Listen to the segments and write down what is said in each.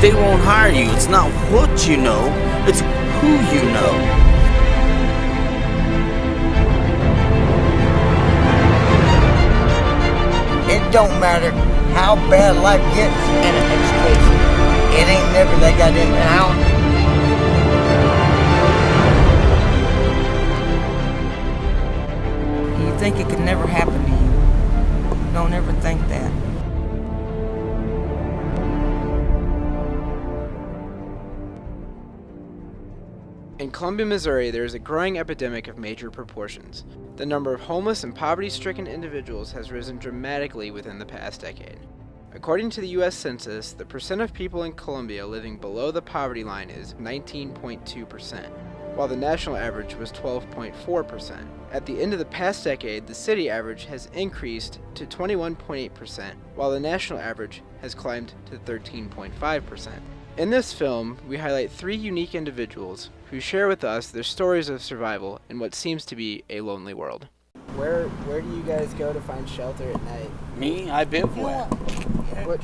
they won't hire you. It's not what you know, it's who you know. It don't matter how bad life gets in an education. It ain't never they got in and out. You think it could never happen to you. Don't ever think that. In Columbia, Missouri, there is a growing epidemic of major proportions. The number of homeless and poverty-stricken individuals has risen dramatically within the past decade. According to the U.S. Census, the percent of people in Columbia living below the poverty line is 19.2%, while the national average was 12.4%. At the end of the past decade, the city average has increased to 21.8%, while the national average has climbed to 13.5%. In this film, we highlight 3 unique individuals who share with us their stories of survival in what seems to be a lonely world. Where do you guys go to find shelter at night? Me, I bivouac.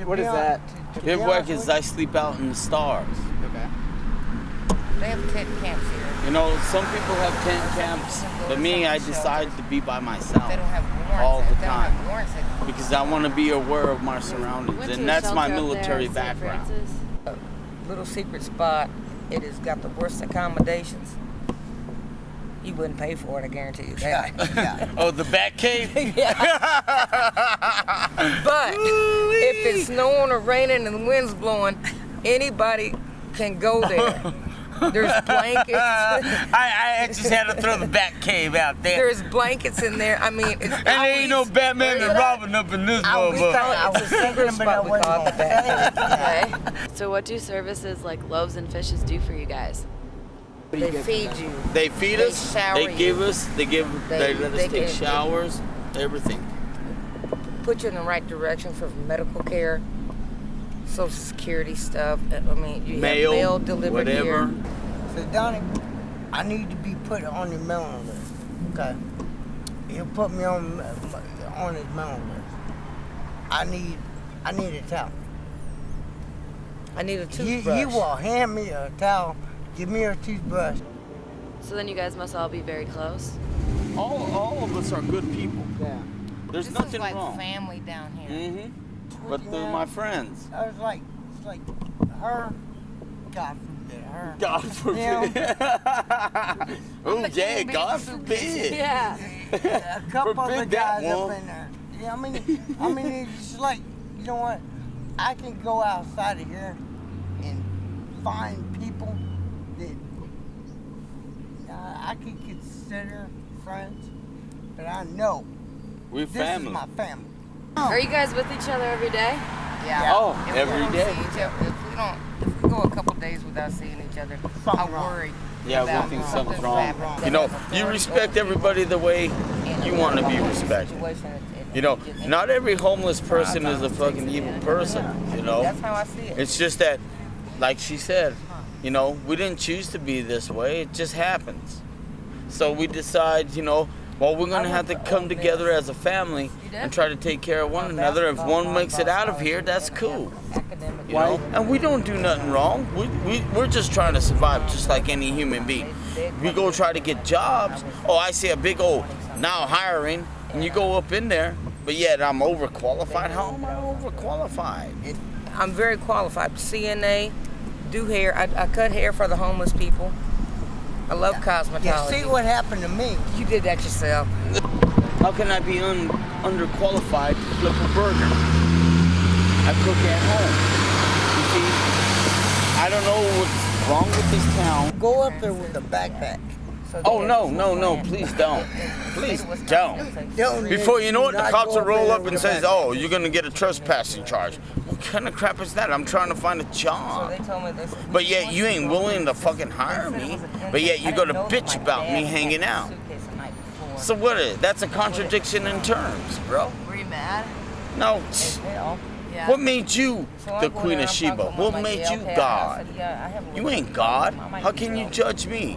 What is that? Bivouac is I sleep out in the stars. Okay. They have tent camps here. You know, some people have tent camps, but me, I decide to be by myself They don't have warrants. all the They don't have time warrants. because I want to be aware of my surroundings, and that's my military background. Little secret spot. It has got the worst accommodations. You wouldn't pay for it, I guarantee you that. Yeah. Oh, the Bat Cave? But if it's snowing or raining and the wind's blowing, anybody can go there. There's blankets. I just had to throw the Bat Cave out there. There's blankets in there. I mean, and there ain't no Batman and Robin up in this motherfucker. I was secret spot we call it the Bat Cave. Okay. So what do services like loaves and fishes do for you guys? They feed you. They feed us. shower They give you. us. They let us take showers. Everything. Put you in the right direction for medical care, Social Security stuff. I mean, you have mail delivered whatever. here. So Donnie, I need to be put on the mailing list. Okay. He'll put me on his mailing list. I need a towel. I need a toothbrush. He will hand me a towel. Give me a toothbrush. So then you guys must all be very close? All of us are good people. Yeah. There's This nothing is like wrong. family down here. Mm-hmm. But they're my friends. I was like, it's like her, God forbid, her. God forbid. Oh yeah, God forbid. Yeah. A couple of the Forbid that guys one. up in there. Yeah, I mean, it's just like, you know what? I can go outside of here and find people that I could consider friends, but I know We're this family. is my family. Are you guys with each other every day? Yeah. Oh, If we every don't day. see each other- if we go a couple days without seeing each other, I Something wrong. worry. Yeah, we about think something something's wrong. happening. You know, you respect everybody the way you want to be respected. You know, not every homeless person is a fucking evil person, you know? That's how I see it. It's just that, like she said, you know, we didn't choose to be this way. It just happens. So we decide, you know, well, we're going to have to come together as a family and try to take care of one another. If one makes it out of here, that's cool. You know? And we don't do nothing wrong. We're just trying to survive just like any human being. We go try to get jobs. Oh, I see a big old now hiring, and you go up in there, but yet I'm overqualified. How am I overqualified? I'm very qualified. CNA, do hair. I cut hair for the homeless people. I love cosmetology. Yeah, see what happened to me. You did that yourself. How can I be underqualified to flip a burger? I cook at home. You see, I don't know what's wrong with this town. Go up there with a backpack. Oh, no, please don't. Please don't. Before you know it, the cops will roll up and says, oh, you're going to get a trespassing charge. What kind of crap is that? I'm trying to find a job. But yet you ain't willing to fucking hire me. But yet you go to bitch about me hanging out. So what is it? That's a contradiction in terms, bro. Were you mad? No. Yeah. What made you the Queen of Sheba? What made you God? You ain't God. How can you judge me?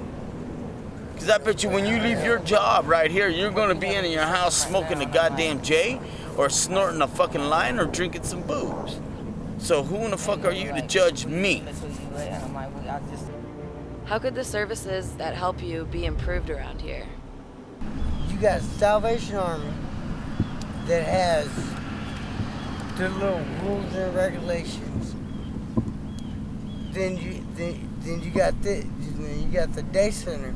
Because I bet you when you leave your job right here, you're going to be in your house smoking a goddamn J or snorting a fucking line or drinking some booze. So who in the fuck are you to judge me? And I'm like, well, I just. How could the services that help you be improved around here? You got Salvation Army that has the little rules and regulations. Then you got the day center.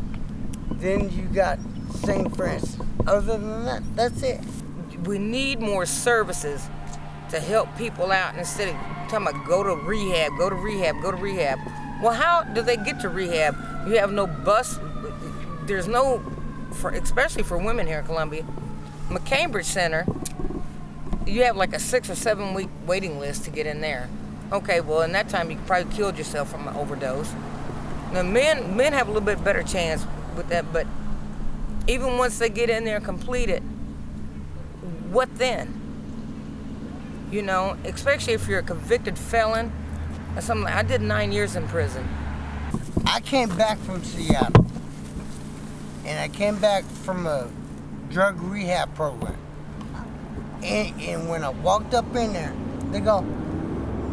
Then you got St. Francis. Other than that, that's it. We need more services to help people out instead of talking about go to rehab, go to rehab, go to rehab. Well, how do they get to rehab? You have no bus. There's no, especially for women here in Columbia, McCambridge Center, you have like a 6 or 7 week waiting list to get in there. Okay, well, in that time, you probably killed yourself from an overdose. Now, men have a little bit better chance with that, but even once they get in there and complete it, what then? You know, especially if you're a convicted felon or something. I did 9 years in prison. I came back from Seattle, and I came back from a drug rehab program. And when I walked up in there, they go,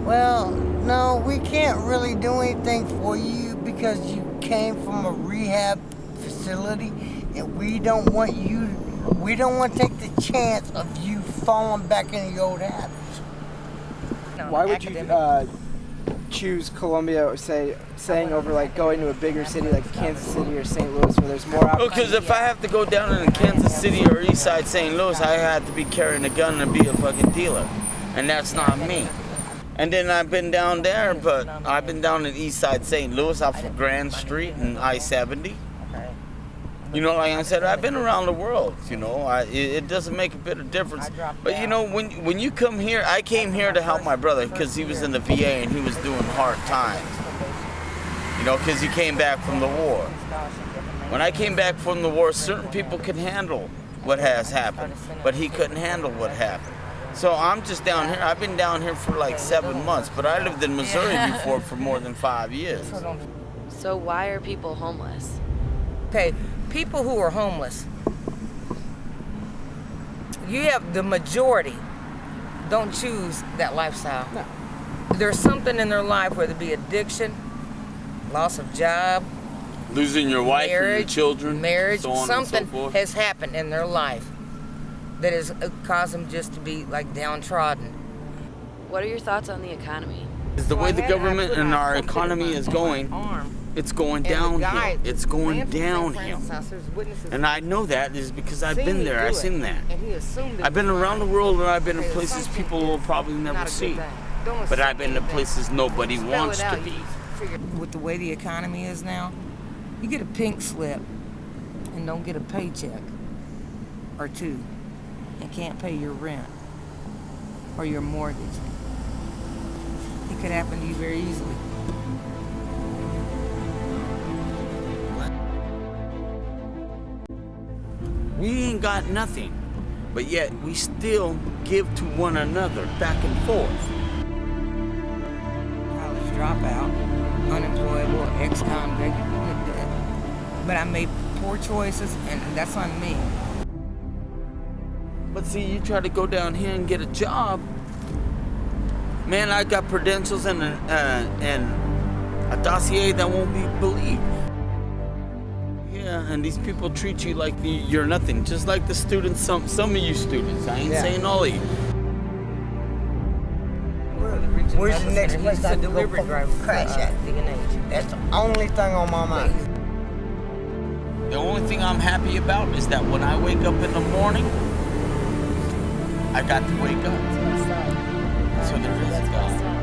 well, no, we can't really do anything for you because you came from a rehab facility, and we don't want to take the chance of you falling back into your old habits. Why would you choose Columbia, or saying over like going to a bigger city like Kansas City or St. Louis where there's more opportunities? Because if I have to go down in Kansas City or East Side St. Louis, I have to be carrying a gun and be a fucking dealer, and that's not me. And then I've been down there, but I've been down in East Side St. Louis, off of Grand Street and I-70. You know, like I said, I've been around the world. You know, it doesn't make a bit of difference. But you know, when you come here, I came here to help my brother because he was in the VA and he was doing hard times. You know, because he came back from the war. When I came back from the war, certain people could handle what has happened, but he couldn't handle what happened. So I'm just down here. I've been down here for like 7 months, but I lived in Missouri before for more than 5 years. So why are people homeless? Okay, people who are homeless, you have the majority don't choose that lifestyle. No. There's something in their life, whether it be addiction, loss of job, Losing your wife or your marriage, children, so on something and so forth. has happened in their life that has caused them just to be like downtrodden. What are your thoughts on the economy? Is the way the government and our economy is going, it's going downhill. It's going downhill. And I know that is because I've been there. I've seen that. I've been around the world and I've been in places people will probably never see. But I've been in places nobody wants to be. With the way the economy is now, you get a pink slip and don't get a paycheck or two and can't pay your rent or your mortgage. It could happen to you very easily. We ain't got nothing, but yet we still give to one another back and forth. College dropout, unemployable, ex-convict. But I made poor choices, and that's on me. But see, you try to go down here and get a job. Man, I got credentials and a dossier that won't be believed. Yeah, and these people treat you like you're nothing, just like the students, some of you students. I ain't saying all of you. Where's the next place I do go crash at? That's the only thing on my mind. The only thing I'm happy about is that when I wake up in the morning, I got to wake up. So there is God.